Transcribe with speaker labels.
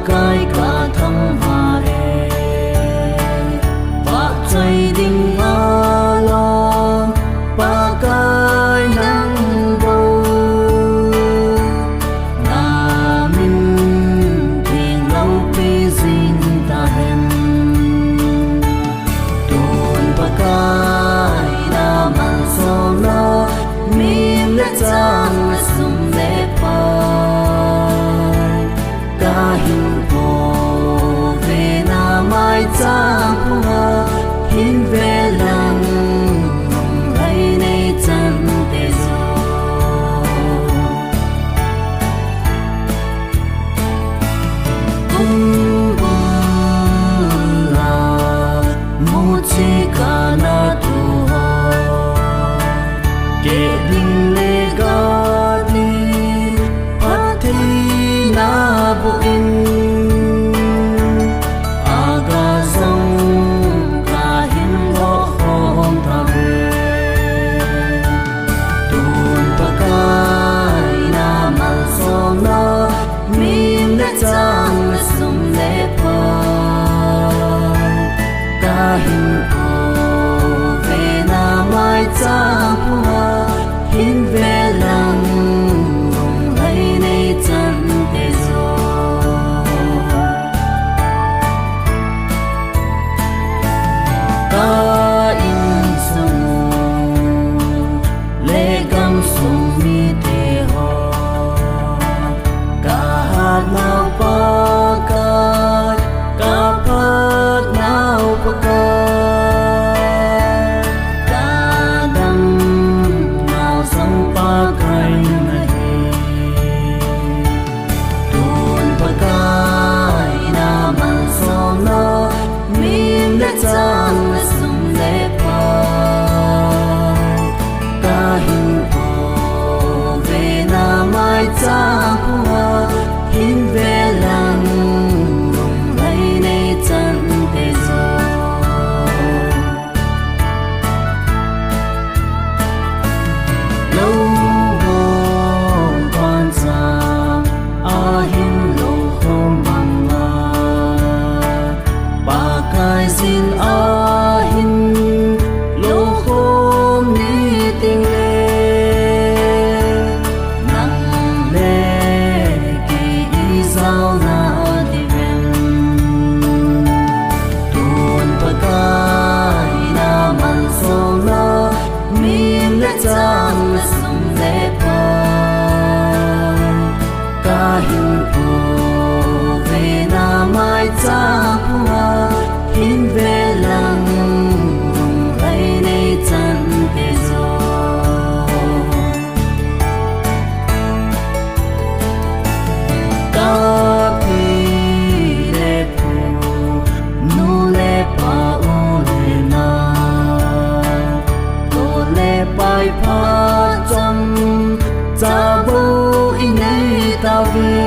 Speaker 1: cái cả thăm hà e ba chơi đinh ngã lo ba cái nắng đâu na min tiếng lâu pi zin ta hem tuôn ba cái na man so lo min le chang sum le pa ca hin po về na mai chang hoa hin về lăng lấy nay chân tê zo cung buông là mu chi ca na tu ho kể đình lê ga đi phát thi na bu in aga sông ca hin lo khom ta về tuôn ta kai na man so na min le chang sum le pa ca hin po về na mai chang hoa hin về lăng lấy nay chân tê zo ca in sung lê gam sung mi tê ho ca hát nào pa ca phát nào pa ca đam nào sang pa kai na he tuôn pa kai na man so na min le chang sum le pa ca hin po về na mai chang hoa hin về lăng lấy nay chân tê zo lâu hồn quan xa a hin lâu không bằng ba cái xin a hin lâu không đi tình lệ nắng lệ kỳ giao na đi về tuôn ba cái na man so na min le chang sum le pa ca hin po về na mai chang hoa hin về lăng lấy nay chân tê zo ca pi le po nu le pa o le na to le pai pa cham cha bo in nay ta về